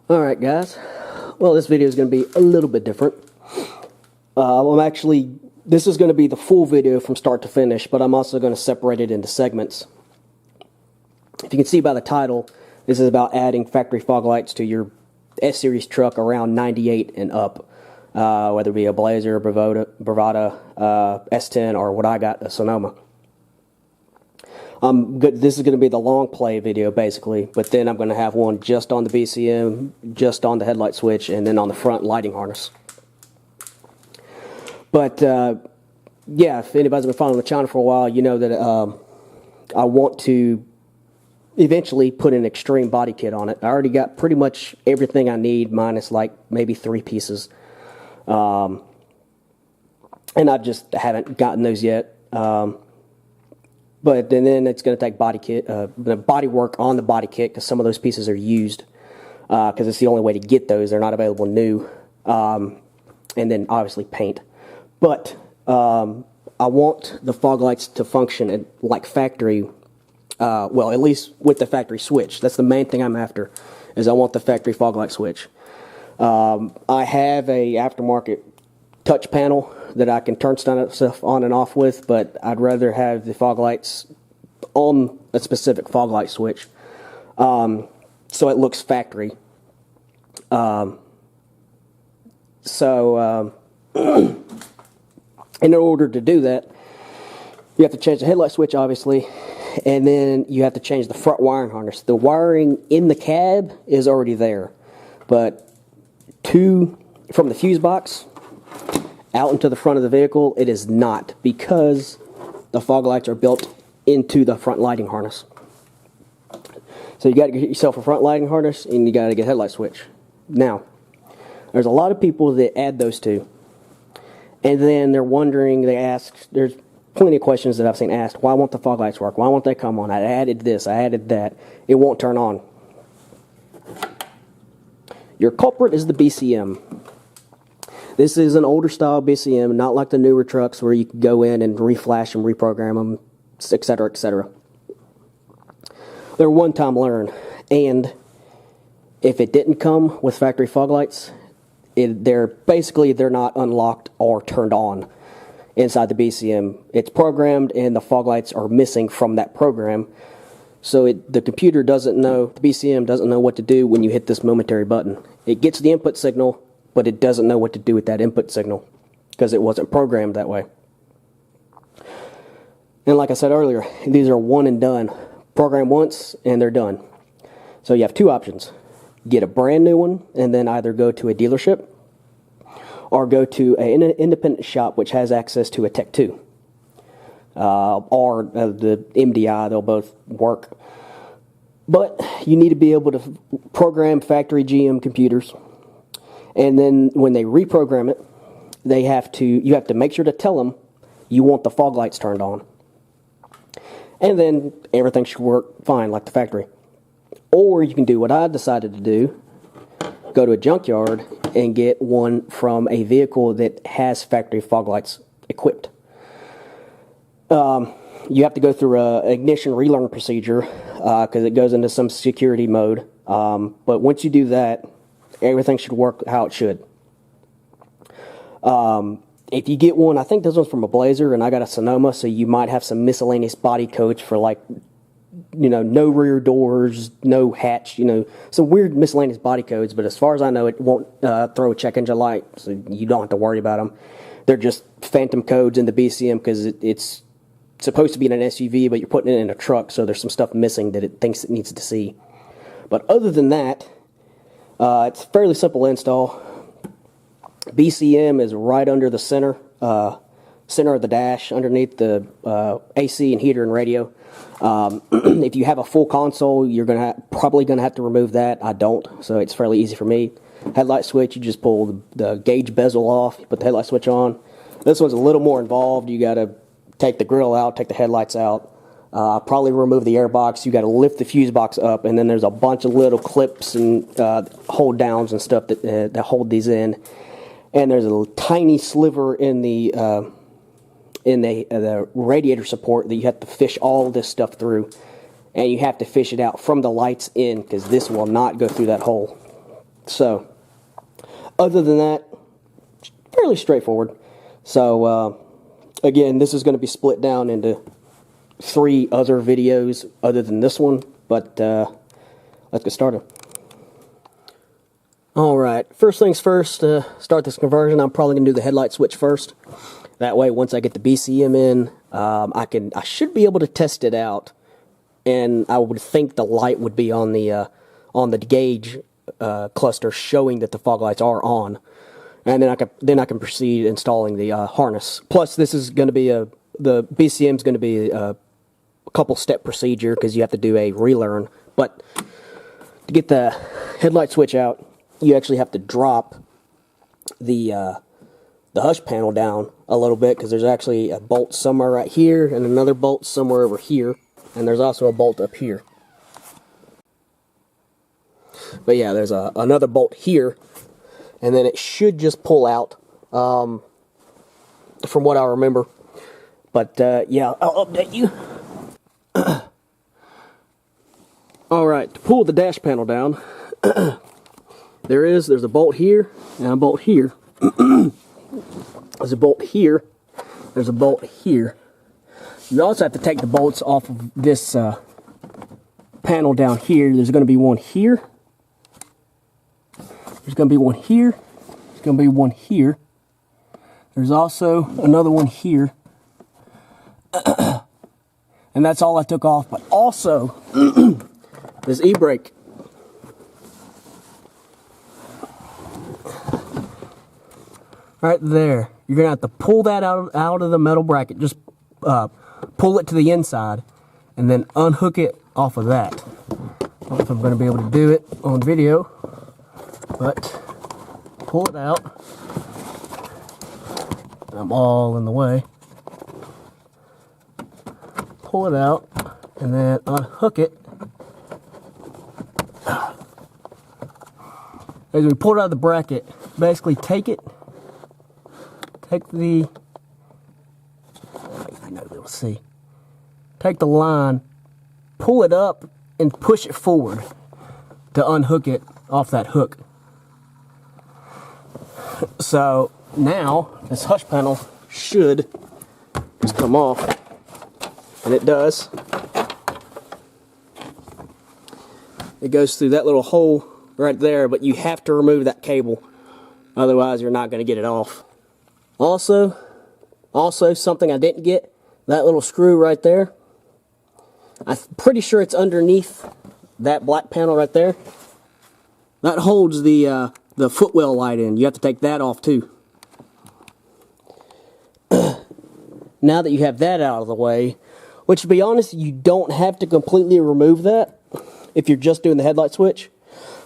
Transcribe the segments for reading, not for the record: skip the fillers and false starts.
Alright guys, well this video is going to be a little bit different. This is going to be the full video from start to finish, but I'm also going to separate it into segments. If you can see by the title, this is about adding factory fog lights to your S-Series truck around 98 and up. Whether it be a Blazer, Bravada, S10, or what I got, a Sonoma. This is going to be the long play video basically, but then I'm going to have one just on the BCM, just on the headlight switch, and then on the front lighting harness. But yeah, if anybody's been following the channel for a while, you know that I want to eventually put an extreme body kit on it. I already got pretty much everything I need, minus like maybe 3 pieces. And I just haven't gotten those yet. But then it's going to take body work on the body kit, because some of those pieces are used, because it's the only way to get those. They're not available new. And then obviously paint. But I want the fog lights to function like factory, well, at least with the factory switch. That's the main thing I'm after, is I want the factory fog light switch. I have a aftermarket touch panel that I can turn stuff on and off with, but I'd rather have the fog lights on a specific fog light switch, so it looks factory. In order to do that, you have to change the headlight switch, obviously, and then you have to change the front wiring harness. The wiring in the cab is already there, but from the fuse box out into the front of the vehicle, it is not, because the fog lights are built into the front lighting harness. So you got to get yourself a front lighting harness, and you got to get a headlight switch. Now, there's a lot of people that add those two, and then they're wondering, there's plenty of questions that I've seen asked: why won't the fog lights work? Why won't they come on? I added this, I added that. It won't turn on. Your culprit is the BCM. This is an older style BCM, not like the newer trucks where you can go in and reflash them, reprogram them, etc., etc. They're one-time learn, and if it didn't come with factory fog lights, they're not unlocked or turned on inside the BCM. It's programmed, and the fog lights are missing from that program. So the computer doesn't know, the BCM doesn't know what to do when you hit this momentary button. It gets the input signal, but it doesn't know what to do with that input signal, because it wasn't programmed that way. And like I said earlier, these are one and done. Program once and they're done. So you have 2 options. Get a brand new one and then either go to a dealership or go to an independent shop which has access to a Tech 2. Or the MDI, they'll both work. But you need to be able to program factory GM computers. And then when they reprogram it, you have to make sure to tell them you want the fog lights turned on. And then everything should work fine like the factory. Or you can do what I decided to do, go to a junkyard and get one from a vehicle that has factory fog lights equipped. You have to go through an ignition relearn procedure, because it goes into some security mode. But once you do that, everything should work how it should. If you get one, I think this one's from a Blazer, and I got a Sonoma, so you might have some miscellaneous body codes for, like, no rear doors, no hatch, some weird miscellaneous body codes. But as far as I know, it won't throw a check engine light, so you don't have to worry about them. They're just phantom codes in the BCM, because it's supposed to be in an SUV, but you're putting it in a truck, so there's some stuff missing that it thinks it needs to see. But other than that, it's a fairly simple install. BCM is right under the center of the dash, underneath the AC and heater and radio. If you have a full console, you're probably going to have to remove that. I don't, so it's fairly easy for me. Headlight switch, you just pull the gauge bezel off, you put the headlight switch on. This one's a little more involved. You got to take the grill out, take the headlights out. Probably remove the airbox. You got to lift the fuse box up, and then there's a bunch of little clips and hold downs and stuff that hold these in. And there's a tiny sliver in the radiator support that you have to fish all this stuff through, and you have to fish it out from the lights in, because this will not go through that hole. So, other than that, fairly straightforward. So, again, this is going to be split down into 3 other videos other than this one, but let's get started. Alright, first things first, start this conversion. I'm probably going to do the headlight switch first. That way, once I get the BCM in, I should be able to test it out, and I would think the light would be on the gauge cluster showing that the fog lights are on, and then I can proceed installing the harness. Plus, this is going to be the BCM is going to be a couple step procedure because you have to do a relearn. But to get the headlight switch out, you actually have to drop the hush panel down a little bit, because there's actually a bolt somewhere right here and another bolt somewhere over here, and there's also a bolt up here. But yeah, there's another bolt here, and then it should just pull out, from what I remember. But yeah, I'll update you. Alright, to pull the dash panel down, there's a bolt here and a bolt here. There's a bolt here. There's a bolt here. You also have to take the bolts off of this panel down here. There's going to be one here. There's going to be one here. There's going to be one here. There's also another one here. And that's all I took off. But also, this e-brake. Right there. You're going to have to pull that out of the metal bracket. Just pull it to the inside and then unhook it off of that. I don't know if I'm going to be able to do it on video, but pull it out. I'm all in the way. Pull it out and then unhook it. As we pull it out of the bracket, basically take the, I know they'll see, take the line, pull it up, and push it forward to unhook it off that hook. So now this hush panel should just come off, and it does. It goes through that little hole right there, but you have to remove that cable, otherwise you're not going to get it off. Also something I didn't get, that little screw right there. I'm pretty sure it's underneath that black panel right there. That holds the footwell light in. You have to take that off too. Now that you have that out of the way, which to be honest, you don't have to completely remove that if you're just doing the headlight switch.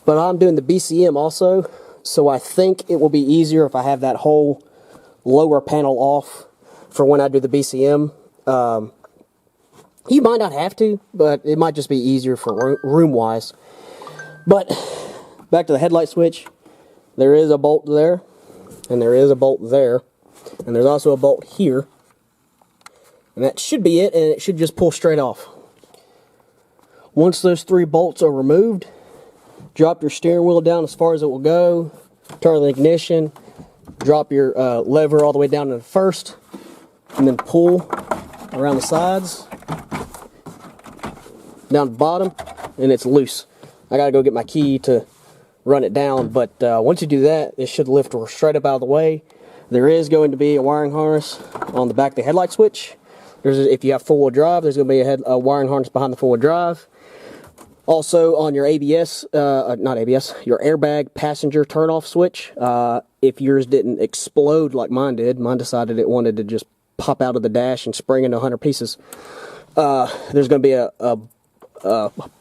But I'm doing the BCM also, so I think it will be easier if I have that whole lower panel off for when I do the BCM. You might not have to, but it might just be easier for room-wise. But back to the headlight switch. There is a bolt there, and there is a bolt there, and there's also a bolt here. And that should be it, and it should just pull straight off. Once those 3 bolts are removed, drop your steering wheel down as far as it will go, turn the ignition, drop your lever all the way down to the first, and then pull around the sides, down the bottom, and it's loose. I gotta go get my key to run it down, but once you do that, it should lift straight up out of the way. There is going to be a wiring harness on the back of the headlight switch. If you have four-wheel drive, there's going to be a wiring harness behind the four-wheel drive. Also on your ABS, not ABS, your airbag passenger turn-off switch, if yours didn't explode like mine did, mine decided it wanted to just pop out of the dash and spring into 100 pieces. There's going to be a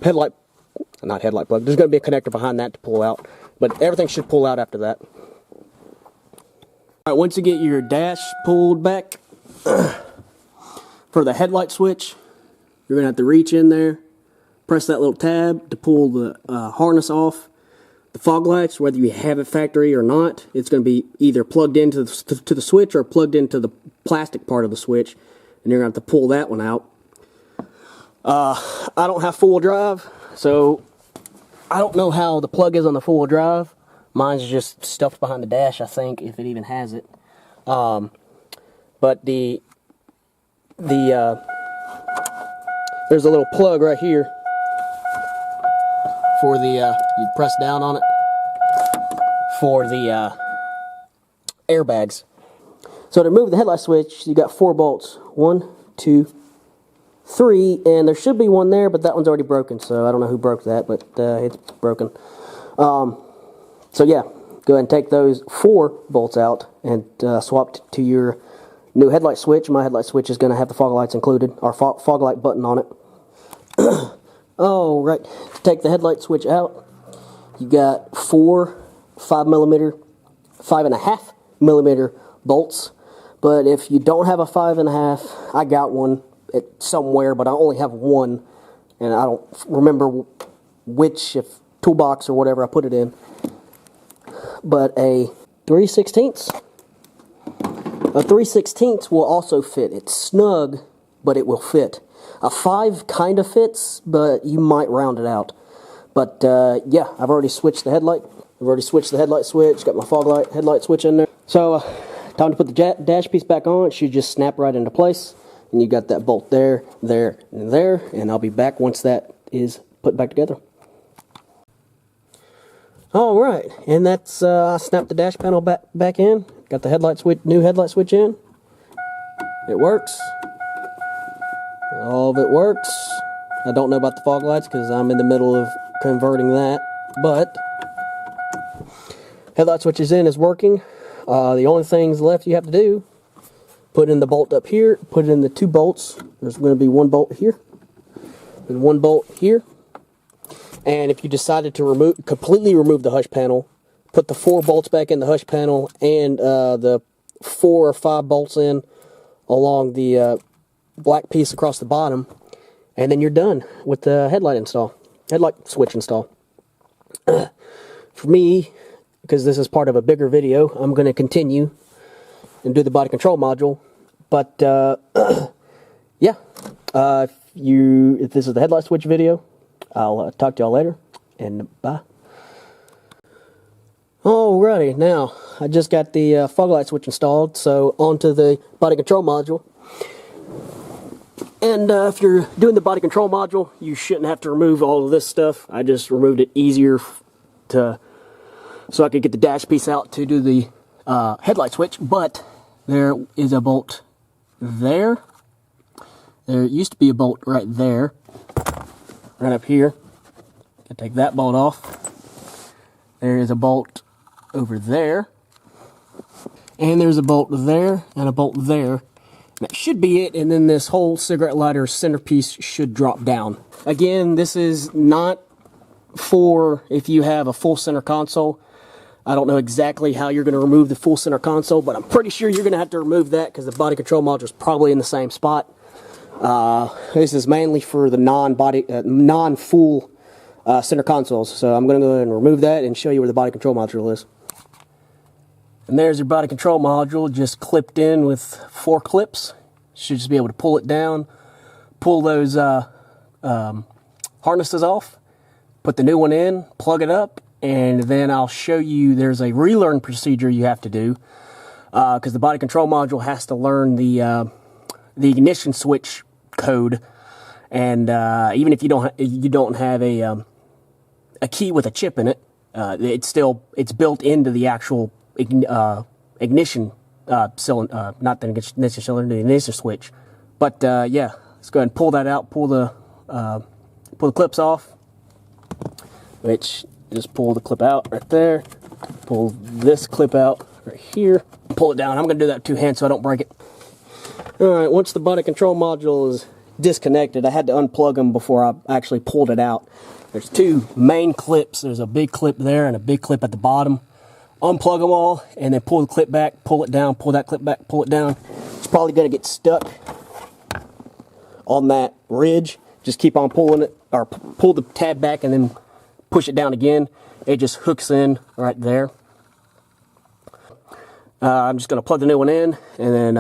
headlight, not headlight plug, there's going to be a connector behind that to pull out, but everything should pull out after that. Alright, once you get your dash pulled back, for the headlight switch, you're going to have to reach in there, press that little tab to pull the harness off. The fog lights, whether you have it factory or not, it's going to be either plugged into the switch or plugged into the plastic part of the switch, and you're going to have to pull that one out. I don't have four-wheel drive, so I don't know how the plug is on the four-wheel drive, Mine's just stuffed behind the dash, I think, if it even has it. But there's a little plug right here for the, you press down on it, for the airbags. So to remove the headlight switch, you got 4 bolts. 1, 2, 3, and there should be one there, but that one's already broken, so I don't know who broke that, but it's broken. So yeah, go ahead and take those 4 bolts out and swap to your new headlight switch. My headlight switch is going to have the fog lights included, or fog light button on it. Oh, right. To take the headlight switch out, you got 4 5.5 millimeter bolts. But if you don't have a 5.5, I got one somewhere, but I only have one, and I don't remember which, if toolbox or whatever I put it in. But a 3/16 will also fit. It's snug, but it will fit. A 5 kind of fits, but you might round it out. But yeah, I've already switched the headlight. I've already switched the headlight switch. Got my fog light headlight switch in there. So time to put the dash piece back on. It should just snap right into place. And you got that bolt there, there, and there. And I'll be back once that is put back together. All right, and that's I snapped the dash panel back in. Got the headlight switch, new headlight switch in. It works. All of it works. I don't know about the fog lights because I'm in the middle of converting that, but headlight switch is in, is working. The only things left you have to do, put in the bolt up here, put in the 2 bolts. There's going to be 1 bolt here and 1 bolt here. And if you decided to completely remove the hush panel, put the 4 bolts back in the hush panel and the 4 or 5 bolts in along the black piece across the bottom, and then you're done with the headlight switch install. For me, because this is part of a bigger video, I'm going to continue and do the body control module. But yeah, if this is the headlight switch video, I'll talk to y'all later, and bye. Alrighty, now I just got the fog light switch installed, so onto the body control module. And if you're doing the body control module, you shouldn't have to remove all of this stuff. I just removed it easier so I could get the dash piece out to do the headlight switch. But there is a bolt there. There used to be a bolt right there. Right up here. Gotta take that bolt off. There is a bolt over there. And there's a bolt there and a bolt there. And that should be it, and then this whole cigarette lighter centerpiece should drop down. Again, this is not for if you have a full center console. I don't know exactly how you're going to remove the full center console, but I'm pretty sure you're going to have to remove that because the body control module is probably in the same spot. This is mainly for the non-full center consoles. So I'm going to go ahead and remove that and show you where the body control module is. And there's your body control module, just clipped in with 4 clips. Should just be able to pull it down, pull those harnesses off, put the new one in, plug it up, and then I'll show you there's a relearn procedure you have to do because the body control module has to learn the ignition switch code, and even if you don't have a key with a chip in it, it's built into the actual ignition cylinder, not the ignition cylinder, the ignition switch. But yeah, let's go ahead and pull that out. Pull the clips off. Which just pull the clip out right there. Pull this clip out right here. Pull it down. I'm going to do that with 2 hands so I don't break it. Alright, once the body control module is disconnected, I had to unplug them before I actually pulled it out. There's 2 main clips. There's a big clip there and a big clip at the bottom. Unplug them all and then pull the clip back, pull it down, pull that clip back, pull it down. It's probably going to get stuck on that ridge. Just keep on pulling it, or pull the tab back and then push it down again. It just hooks in right there. I'm just going to plug the new one in, and then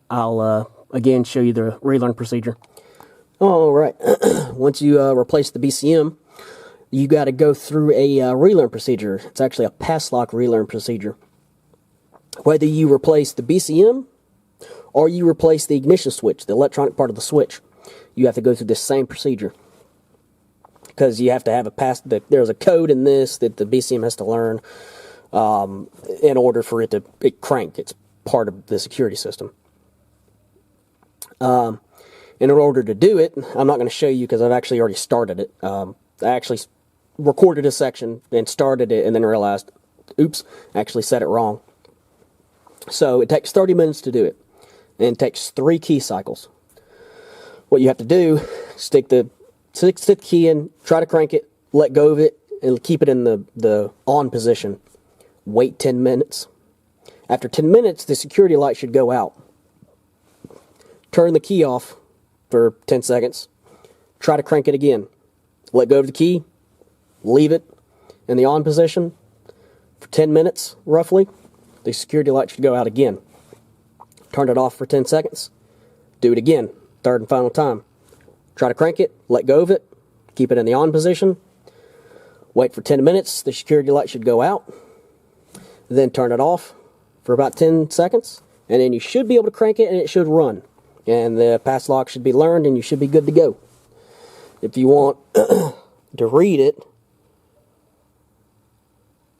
I'll again show you the relearn procedure. All right, once you replace the BCM, you got to go through a relearn procedure. It's actually a pass lock relearn procedure. Whether you replace the BCM or you replace the ignition switch, the electronic part of the switch, you have to go through this same procedure. Because you have to have there's a code in this that the BCM has to learn in order for it to crank. It's part of the security system. And in order to do it, I'm not going to show you because I've actually already started it. I actually recorded a section and started it and then realized, oops, I actually said it wrong. So it takes 30 minutes to do it. And it takes 3 key cycles. What you have to do, stick the key in, try to crank it, let go of it, and keep it in the on position. Wait 10 minutes. After 10 minutes, the security light should go out. Turn the key off for 10 seconds. Try to crank it again. Let go of the key, leave it in the on position for 10 minutes, roughly. The security light should go out again. Turn it off for 10 seconds. Do it again, third and final time. Try to crank it, let go of it, keep it in the on position. Wait for 10 minutes, the security light should go out. Then turn it off for about 10 seconds, and then you should be able to crank it and it should run. And the pass lock should be learned and you should be good to go. If you want to read it,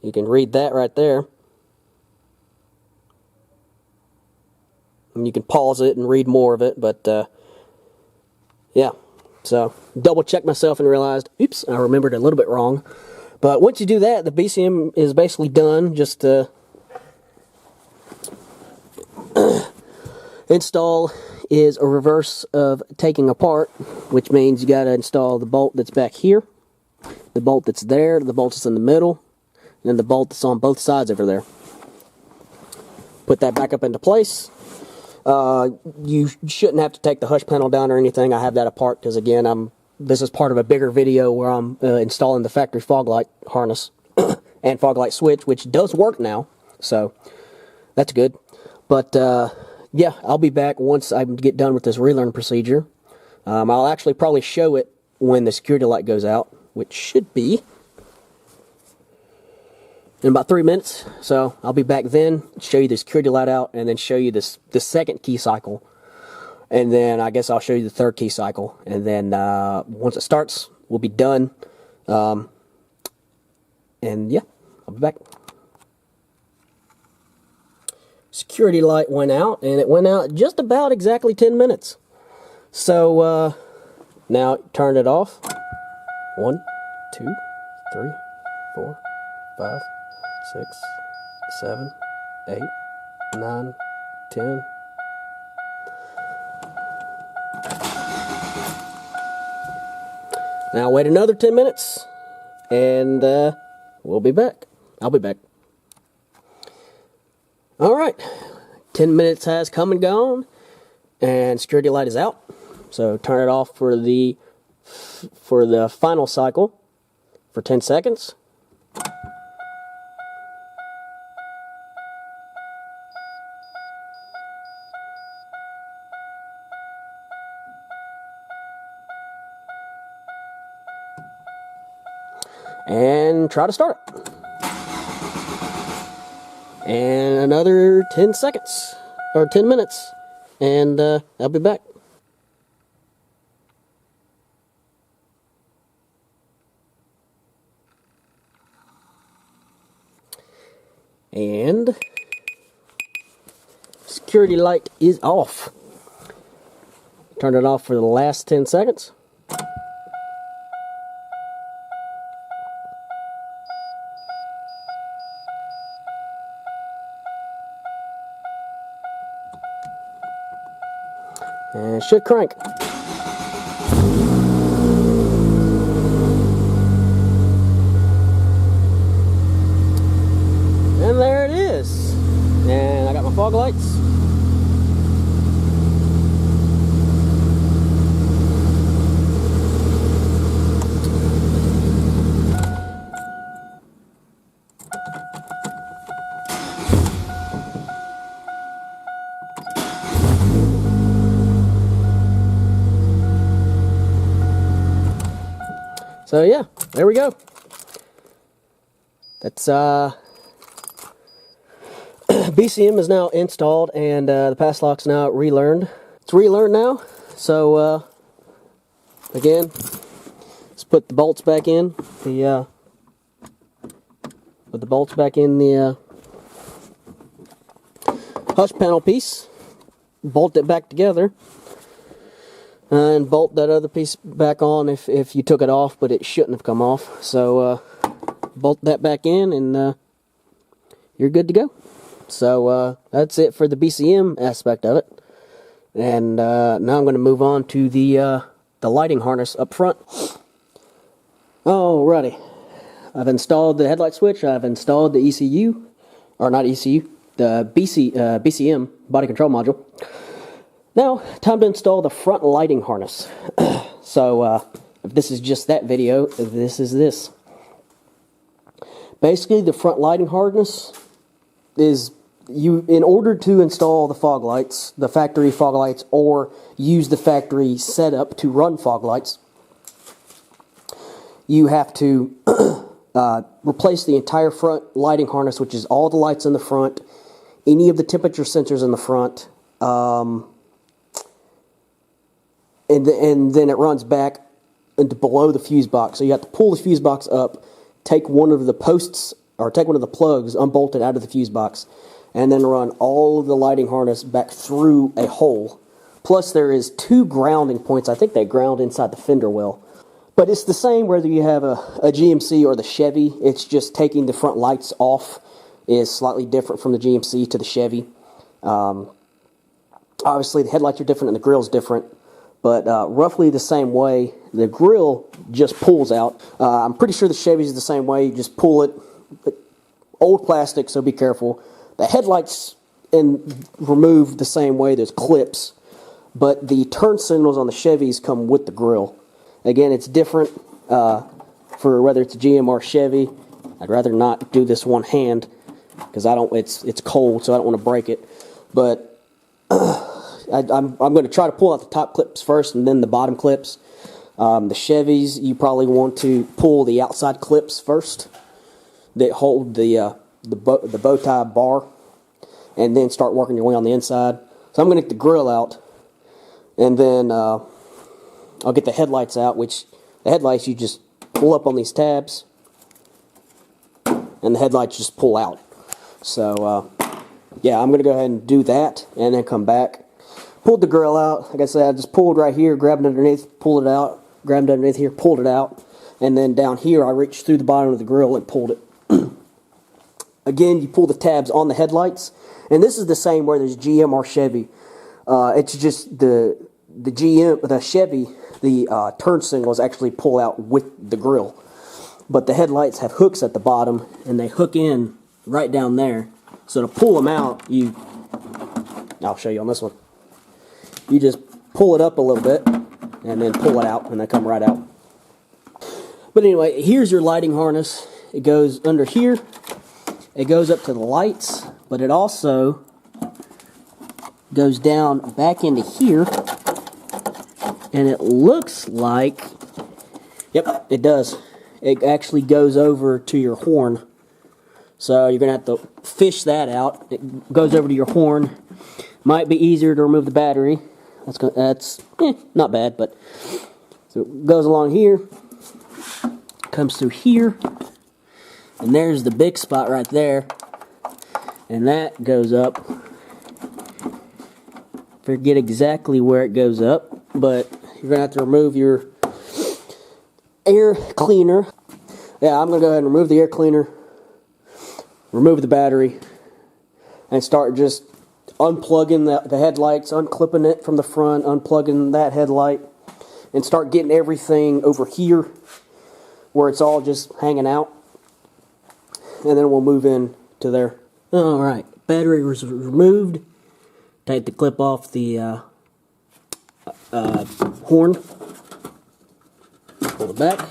you can read that right there. And you can pause it and read more of it, but yeah. So, double checked myself and realized, oops, I remembered a little bit wrong. But once you do that, the BCM is basically done. Just install is a reverse of taking apart, which means you got to install the bolt that's back here, the bolt that's there, the bolt that's in the middle, and then the bolt that's on both sides over there. Put that back up into place. You shouldn't have to take the hush panel down or anything. I have that apart because, again, this is part of a bigger video where I'm installing the factory fog light harness and fog light switch, which does work now, so that's good. But yeah, I'll be back once I get done with this relearn procedure. I'll actually probably show it when the security light goes out, which should be in about 3 minutes. So I'll be back then, show you the security light out, and then show you the second key cycle. And then I guess I'll show you the third key cycle. And then once it starts, we'll be done. And yeah, I'll be back. Security light went out, and it went out just about exactly 10 minutes. So now turn it off. 1, 2, 3, 4, 5, 6, 7, 8, 9, 10. Now wait another 10 minutes, and we'll be back. I'll be back. Alright, 10 minutes has come and gone, and security light is out. So turn it off for the final cycle for 10 seconds. And try to start it. And another 10 seconds, or 10 minutes, and I'll be back. And security light is off. Turn it off for the last 10 seconds. And it should crank. And there it is. And I got my fog lights. So yeah, there we go. That's BCM is now installed, and the pass lock's now relearned. It's relearned now. So again, let's put the bolts back in. Put the bolts back in the hush panel piece. Bolt it back together, and bolt that other piece back on if you took it off, but it shouldn't have come off. So bolt that back in, and you're good to go. So that's it for the BCM aspect of it. And now I'm going to move on to the lighting harness up front. Alrighty, I've installed the headlight switch. I've installed the ECU, or not ECU, the BCM body control module. Now, time to install the front lighting harness. So, if this is just that video, this is this. Basically, the front lighting harness is, in order to install the fog lights, the factory fog lights, or use the factory setup to run fog lights, you have to replace the entire front lighting harness, which is all the lights in the front, any of the temperature sensors in the front, and then it runs back into below the fuse box. So you have to pull the fuse box up, take one of the posts, or take one of the plugs, unbolt it out of the fuse box, and then run all of the lighting harness back through a hole. Plus there is 2 grounding points. I think they ground inside the fender well. But it's the same whether you have a GMC or the Chevy. It's just taking the front lights off is slightly different from the GMC to the Chevy. Obviously the headlights are different and the grill's different. But roughly the same way. The grill just pulls out. I'm pretty sure the Chevy's the same way. You just pull it. Old plastic, so be careful. The headlights remove the same way. There's clips. But the turn signals on the Chevys come with the grill. Again, it's different for whether it's a GM or Chevy. I'd rather not do this one hand because it's cold, so I don't want to break it. But I'm going to try to pull out the top clips first and then the bottom clips. The Chevys, you probably want to pull the outside clips first that hold the bow tie bar, and then start working your way on the inside. So I'm going to get the grill out, and then I'll get the headlights out, which the headlights you just pull up on these tabs, and the headlights just pull out. So yeah, I'm going to go ahead and do that, and then come back. Pulled the grill out. Like I said, I just pulled right here, grabbed it underneath, pulled it out, grabbed it underneath here, pulled it out, and then down here I reached through the bottom of the grill and pulled it. Again, you pull the tabs on the headlights, and this is the same whether it's GM or Chevy. It's just the Chevy, the turn signals actually pull out with the grill, but the headlights have hooks at the bottom, and they hook in right down there. So to pull them out, I'll show you on this one. You just pull it up a little bit, and then pull it out, and they come right out. But anyway, here's your lighting harness. It goes under here. It goes up to the lights, but it also goes down back into here, and it looks like, yep, it does. It actually goes over to your horn. So you're going to have to fish that out. It goes over to your horn. Might be easier to remove the battery. That's not bad, but so it goes along here, comes through here, and there's the big spot right there, and that goes up. Forget exactly where it goes up, but you're going to have to remove your air cleaner. Yeah, I'm going to go ahead and remove the air cleaner, remove the battery, and start just unplugging the headlights, unclipping it from the front, unplugging that headlight, and start getting everything over here where it's all just hanging out. And then we'll move in to there. Alright, battery was removed. Take the clip off the horn. Pull it back.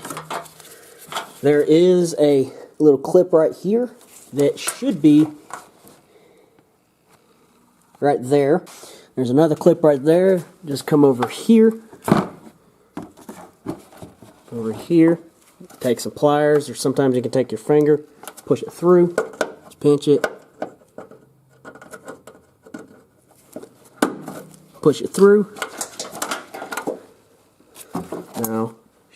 There is a little clip right here that should be right there. There's another clip right there. Just come over here. Over here. take some pliers, or sometimes you can take your finger, push it through, just pinch it, push it through. Now,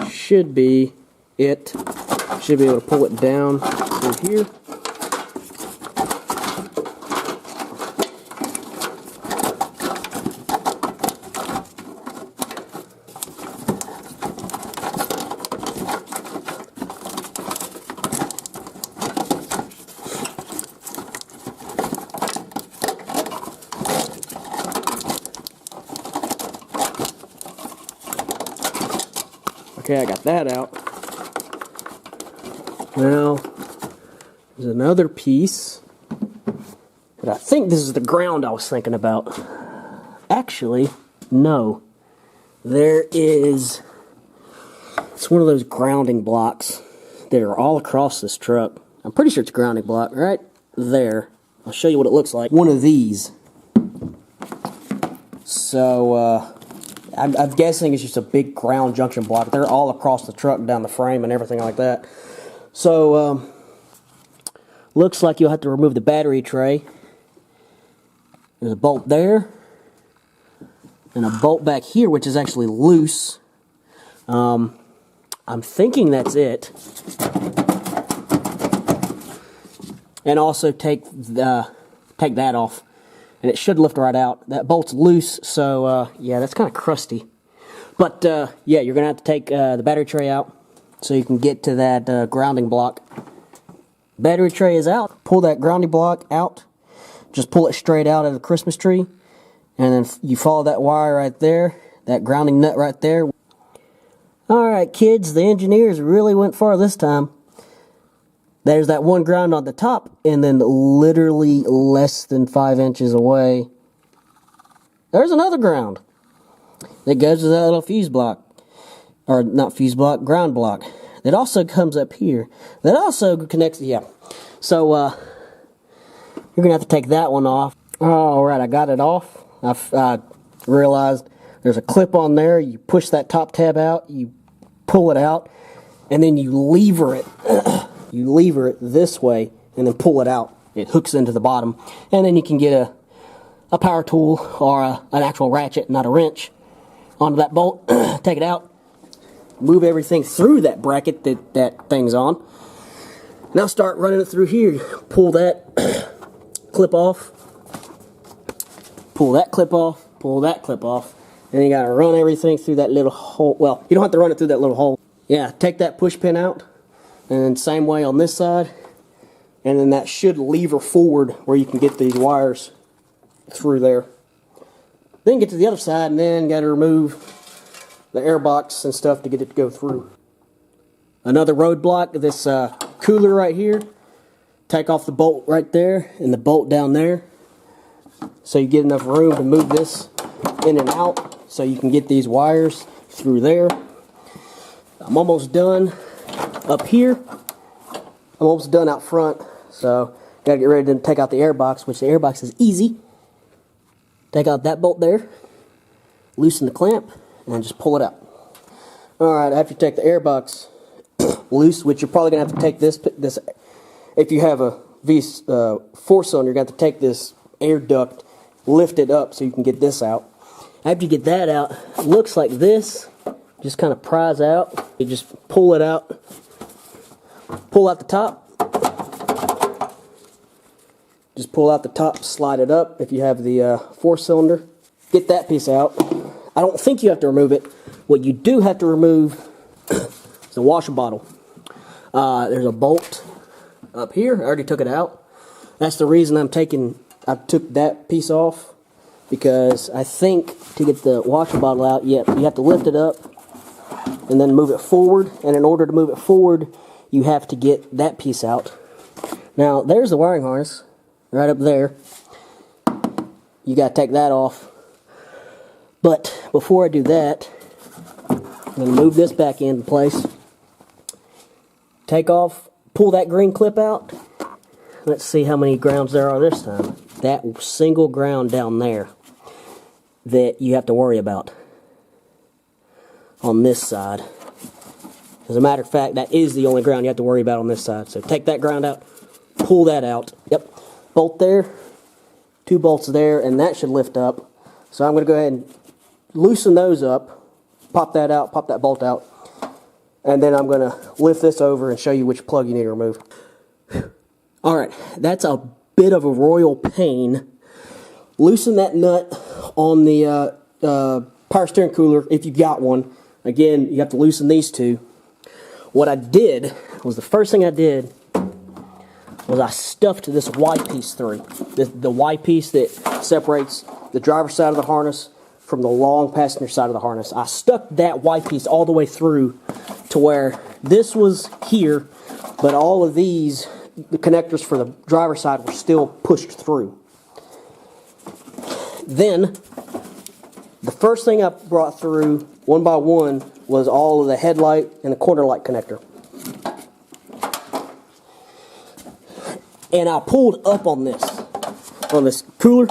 should be it. Should be able to pull it down through here. Okay, I got that out. Now, there's another piece, but I think this is the ground I was thinking about. Actually, no. There is, it's one of those grounding blocks that are all across this truck. I'm pretty sure it's a grounding block right there. I'll show you what it looks like. One of these. So, I'm guessing it's just a big ground junction block. They're all across the truck, down the frame and everything like that. So, looks like you'll have to remove the battery tray. There's a bolt there, and a bolt back here, which is actually loose. I'm thinking that's it. And also take that off, and it should lift right out. That bolt's loose, so yeah, that's kind of crusty. But yeah, you're gonna have to take the battery tray out, so you can get to that grounding block. Battery tray is out. Pull that grounding block out. Just pull it straight out of the Christmas tree. And then you follow that wire right there. That grounding nut right there. Alright kids, the engineers really went far this time. There's that one ground on the top. And then literally less than 5 inches away, there's another ground. That goes to that little fuse block. Or not fuse block, ground block. That also comes up here. That also connects, yeah. So, you're going to have to take that one off. Alright, I got it off. I realized there's a clip on there. You push that top tab out, you pull it out, and then you lever it. You lever it this way, and then pull it out. It hooks into the bottom. And then you can get a power tool or an actual ratchet, not a wrench, onto that bolt. Take it out. Move everything through that bracket that thing's on. Now start running it through here. Pull that clip off. Pull that clip off. Pull that clip off. And you gotta run everything through that little hole. Well, you don't have to run it through that little hole. Yeah, take that push pin out. And then same way on this side. And then that should lever forward where you can get these wires through there. Then get to the other side and then gotta remove the air box and stuff to get it to go through. Another roadblock, this cooler right here. Take off the bolt right there and the bolt down there, so you get enough room to move this in and out so you can get these wires through there. I'm almost done up here. I'm almost done out front, so gotta get ready to take out the air box, which the air box is easy. Take out that bolt there, loosen the clamp, and just pull it out. Alright, after you take the air box loose, which you're probably going to have to take this, if you have a four cylinder, you're going to have to take this air duct, lift it up so you can get this out. After you get that out, it looks like this. Just kind of pries out. You just pull it out. Pull out the top. Just pull out the top, slide it up if you have the four cylinder. Get that piece out. I don't think you have to remove it. What you do have to remove is the washer bottle. There's a bolt up here. I already took it out. That's the reason I took that piece off, because I think to get the washer bottle out, you have to lift it up and then move it forward. And in order to move it forward, you have to get that piece out. Now, there's the wiring harness right up there. You got to take that off. But before I do that, I'm going to move this back into place. Pull that green clip out. Let's see how many grounds there are this time. That single ground down there that you have to worry about on this side. As a matter of fact, that is the only ground you have to worry about on this side. So take that ground out, pull that out. Yep, bolt there, 2 bolts there, and that should lift up. So I'm going to go ahead and loosen those up, pop that out, pop that bolt out, and then I'm going to lift this over and show you which plug you need to remove. Alright, that's a bit of a royal pain. Loosen that nut on the power steering cooler if you've got one. Again, you have to loosen these two. What I did was, the first thing I did was I stuffed this Y piece through. The Y piece that separates the driver's side of the harness from the long passenger side of the harness. I stuck that Y piece all the way through to where this was here, but all of these, the connectors for the driver's side, were still pushed through. Then, the first thing I brought through, one by one, was all of the headlight and the corner light connector. And I pulled up on this cooler.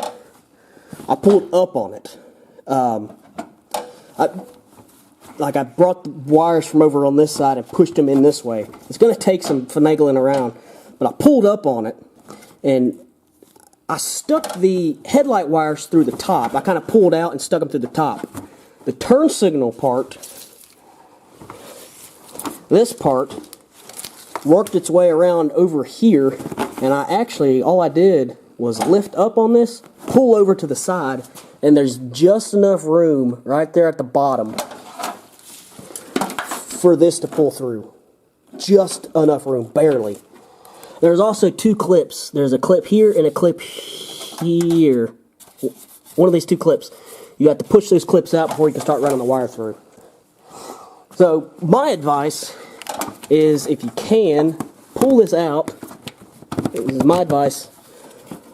I pulled up on it. I brought the wires from over on this side and pushed them in this way. It's going to take some finagling around, but I pulled up on it, and I stuck the headlight wires through the top. I kind of pulled out and stuck them through the top. The turn signal part, this part, worked its way around over here, and all I did was lift up on this, pull over to the side, and there's just enough room right there at the bottom for this to pull through. Just enough room, barely. There's also 2 clips. There's a clip here and a clip here. One of these 2 clips. You have to push those clips out before you can start running the wire through. So my advice is, if you can, pull this out. This is my advice.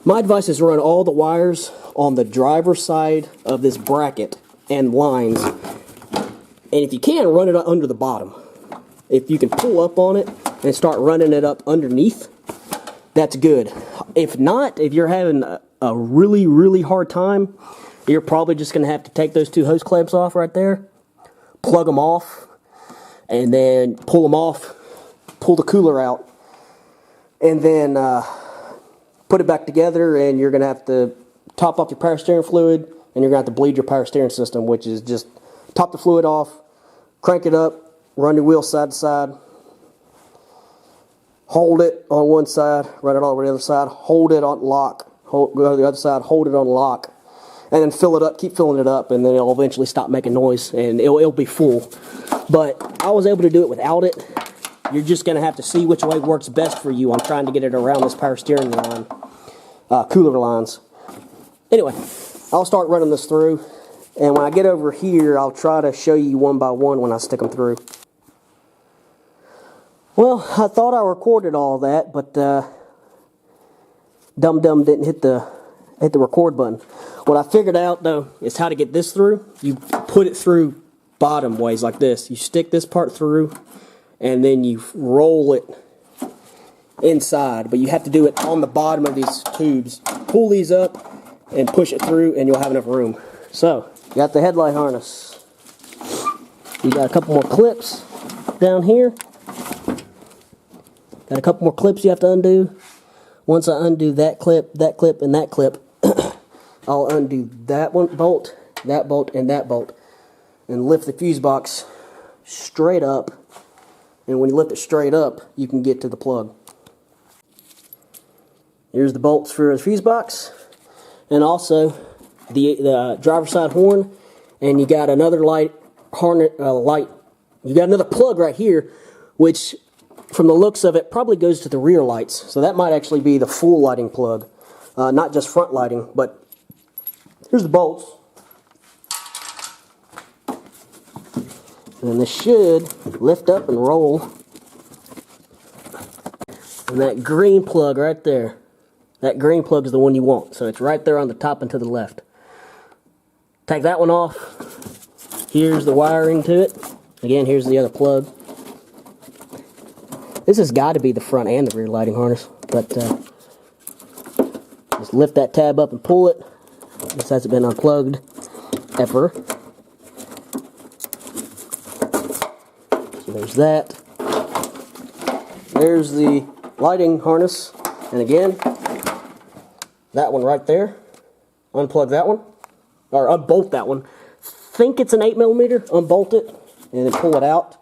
My advice is run all the wires on the driver's side of this bracket and lines. And if you can, run it under the bottom. If you can pull up on it and start running it up underneath, that's good. If not, if you're having a really, really hard time, you're probably just going to have to take those 2 hose clamps off right there, plug them off, and then pull them off, pull the cooler out, and then put it back together, and you're going to have to top off your power steering fluid, and you're going to have to bleed your power steering system, which is just top the fluid off, crank it up, run your wheel side to side, hold it on one side, run it all over the other side, hold it on lock, go to the other side, hold it on lock, and then fill it up, keep filling it up, and then it'll eventually stop making noise, and it'll be full. But I was able to do it without it. You're just going to have to see which way works best for you. I'm trying to get it around this power steering line, cooler lines. Anyway, I'll start running this through, and when I get over here, I'll try to show you one by one when I stick them through. Well, I thought I recorded all that, but Dum-Dum didn't hit the record button. What I figured out, though, is how to get this through. You put it through bottom ways like this. You stick this part through, and then you roll it inside, but you have to do it on the bottom of these tubes. Pull these up and push it through, and you'll have enough room. So, you got the headlight harness. You got a couple more clips down here. Got a couple more clips you have to undo. Once I undo that clip, and that clip, I'll undo that bolt, and that bolt, and lift the fuse box straight up. And when you lift it straight up, you can get to the plug. Here's the bolts for the fuse box, and also the driver's side horn. And you got another light. You got another plug right here, which, from the looks of it, probably goes to the rear lights. So that might actually be the full lighting plug, not just front lighting. But here's the bolts. And this should lift up and roll. And that green plug right there, that green plug is the one you want. So it's right there on the top and to the left. Take that one off. Here's the wiring to it. Again, here's the other plug. This has got to be the front and the rear lighting harness, but just lift that tab up and pull it. This hasn't been unplugged ever. So there's that. There's the lighting harness, and again, that one right there. Unplug that one, or unbolt that one. Think it's an 8mm, unbolt it, and then pull it out.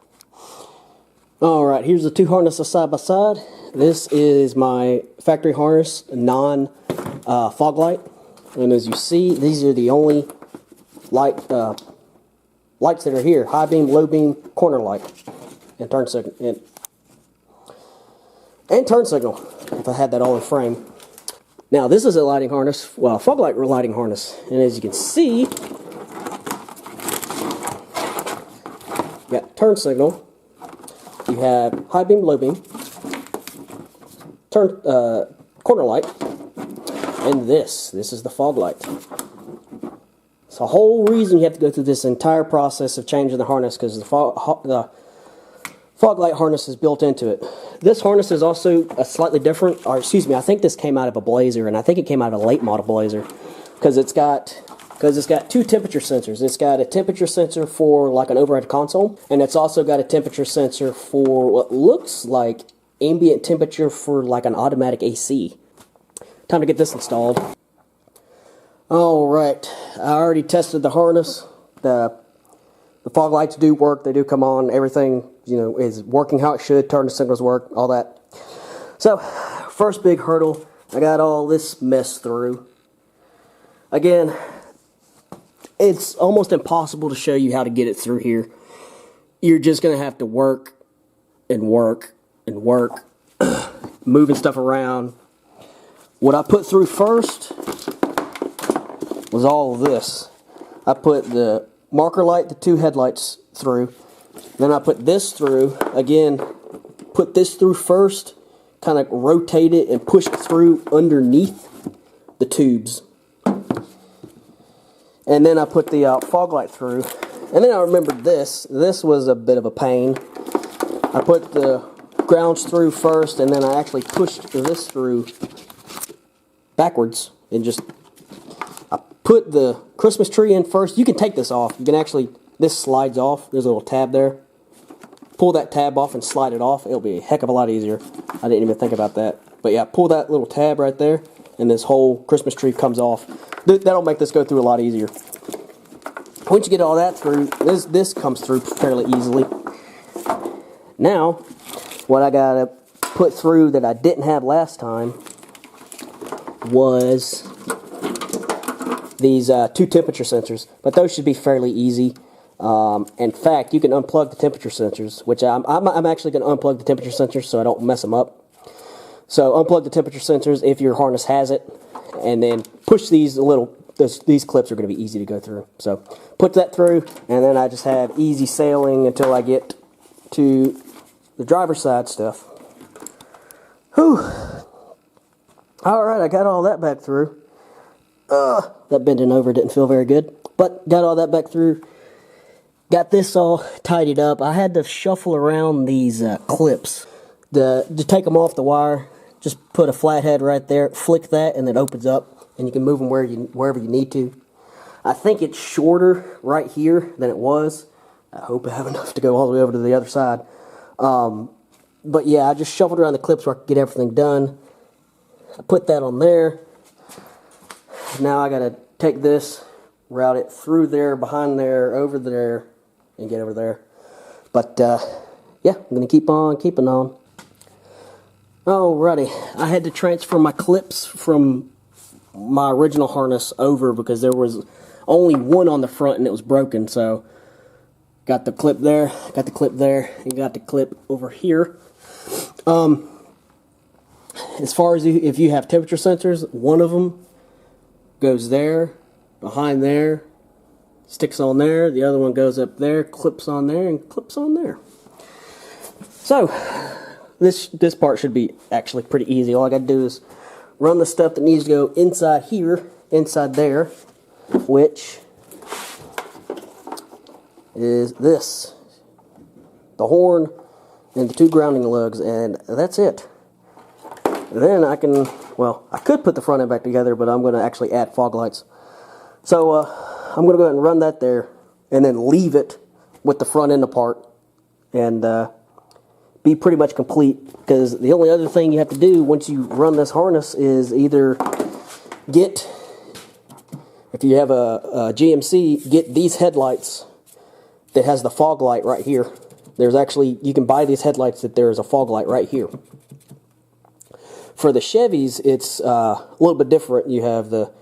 Alright, here's the two harnesses side by side. This is my factory harness, non-fog light. And as you see, these are the only lights that are here. High beam, low beam, corner light, and turn signal. And turn signal, if I had that all in frame. Now, this is a lighting harness, well, fog light lighting harness. And as you can see, you got turn signal. You have high beam, low beam, corner light, and this is the fog light. It's the whole reason you have to go through this entire process of changing the harness, because the fog light harness is built into it. This harness is also a slightly different, or excuse me, I think this came out of a Blazer, and I think it came out of a late model Blazer, because it's got two temperature sensors. It's got a temperature sensor for like an overhead console, and it's also got a temperature sensor for what looks like ambient temperature for like an automatic AC. Time to get this installed. Alright, I already tested the harness. The fog lights do work, they do come on, everything, you know, is working how it should, turn signals work, all that. So, first big hurdle, I got all this mess through. Again, it's almost impossible to show you how to get it through here. You're just going to have to work and work and work, moving stuff around. What I put through first was all of this. I put the marker light, the two headlights through. Then I put this through. Again, put this through first, kind of rotate it and push it through underneath the tubes. And then I put the fog light through. And then I remembered this. This was a bit of a pain. I put the grounds through first, and then I actually pushed this through backwards. And just, I put the Christmas tree in first. You can take this off. You can actually, this slides off. There's a little tab there. Pull that tab off and slide it off. It'll be a heck of a lot easier. I didn't even think about that. But yeah, pull that little tab right there, and this whole Christmas tree comes off. That'll make this go through a lot easier. Once you get all that through, this comes through fairly easily. Now, what I gotta put through that I didn't have last time was these two temperature sensors, but those should be fairly easy. In fact, you can unplug the temperature sensors, which I'm actually going to unplug the temperature sensors so I don't mess them up. So unplug the temperature sensors if your harness has it, and then push these these clips are going to be easy to go through. So put that through, and then I just have easy sailing until I get to the driver's side stuff. Whew. Alright, I got all that back through. That bending over didn't feel very good, but got all that back through. Got this all tidied up. I had to shuffle around these clips to take them off the wire. Just put a flathead right there, flick that, and it opens up, and you can move them wherever you need to. I think it's shorter right here than it was. I hope I have enough to go all the way over to the other side. But yeah, I just shuffled around the clips where I could get everything done. I put that on there. Now I got to take this, route it through there, behind there, over there, and get over there. But yeah, I'm going to keep on keeping on. Alrighty, I had to transfer my clips from my original harness over because there was only one on the front and it was broken. So got the clip there, got the clip there, and got the clip over here. As far as if you have temperature sensors, one of them goes there, behind there, sticks on there. The other one goes up there, clips on there, and clips on there. So this part should be actually pretty easy. All I got to do is run the stuff that needs to go inside here, inside there, which is this, the horn and the two grounding lugs, and that's it. Then I can, well, I could put the front end back together, but I'm going to actually add fog lights. So I'm going to go ahead and run that there, and then leave it with the front end apart, and be pretty much complete, because the only other thing you have to do once you run this harness is either get, if you have a GMC, get these headlights that has the fog light right here. There's actually, you can buy these headlights that there is a fog light right here. For the Chevys, it's a little bit different. You have the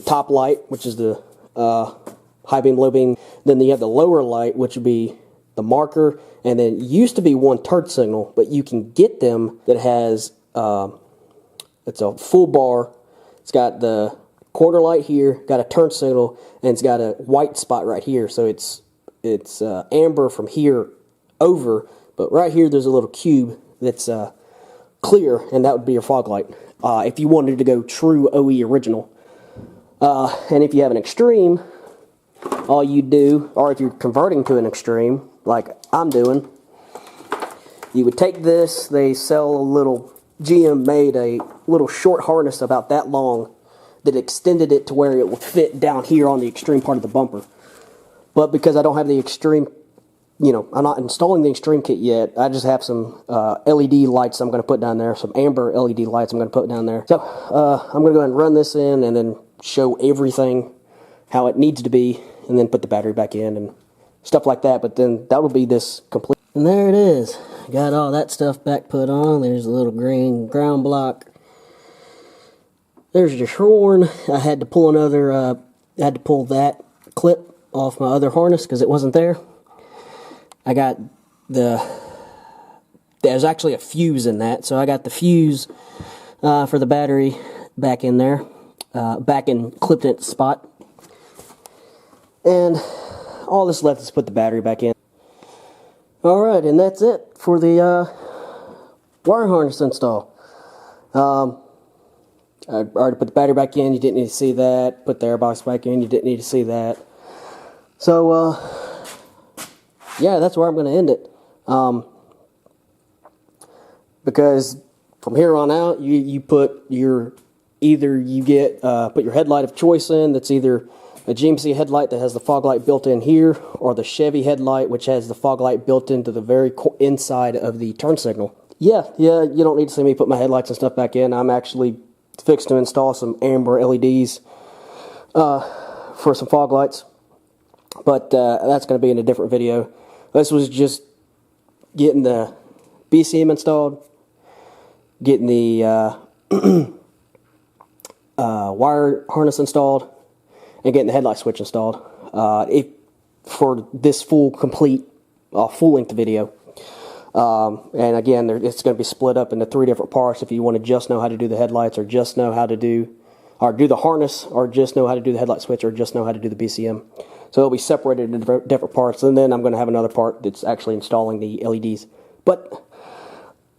top light, which is the high beam, low beam. Then you have the lower light, which would be the marker, and then it used to be one turn signal, but you can get them that has it's a full bar. It's got the corner light here, got a turn signal, and it's got a white spot right here. So it's amber from here over, but right here there's a little cube that's clear, and that would be your fog light if you wanted to go true OE original. And if you have an extreme, all you do, or if you're converting to an extreme like I'm doing, you would take this. They sell a little, GM made a little short harness about that long that extended it to where it would fit down here on the extreme part of the bumper. But because I don't have the extreme, I'm not installing the extreme kit yet, I just have some LED lights I'm going to put down there, some amber LED lights I'm going to put down there. So I'm going to go ahead and run this in and then show everything how it needs to be, and then put the battery back in and stuff like that. But then that will be this complete. And there it is. Got all that stuff back put on. There's a little green ground block. There's your horn. I had to pull that clip off my other harness because it wasn't there. I got there's actually a fuse in that, so I got the fuse for the battery back in there, back in clipped in its spot. And all that's left is put the battery back in. Alright, and that's it for the wire harness install. I already put the battery back in, you didn't need to see that. Put the airbox back in, you didn't need to see that. So, yeah, that's where I'm going to end it. Because from here on out, you put your, either you get, put your headlight of choice in, that's either a GMC headlight that has the fog light built in here, or the Chevy headlight which has the fog light built into the very inside of the turn signal. Yeah, you don't need to see me put my headlights and stuff back in. I'm actually fixed to install some amber LEDs for some fog lights, but that's going to be in a different video. This was just getting the BCM installed, getting the wire harness installed, and getting the headlight switch installed for this complete full-length video. And again, it's going to be split up into 3 different parts if you want to just know how to do the headlights, or just know how to do the harness, or just know how to do the headlight switch, or just know how to do the BCM. So it'll be separated into different parts, and then I'm going to have another part that's actually installing the LEDs. But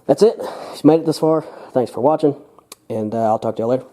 that's it. If you made it this far, thanks for watching, and I'll talk to you later.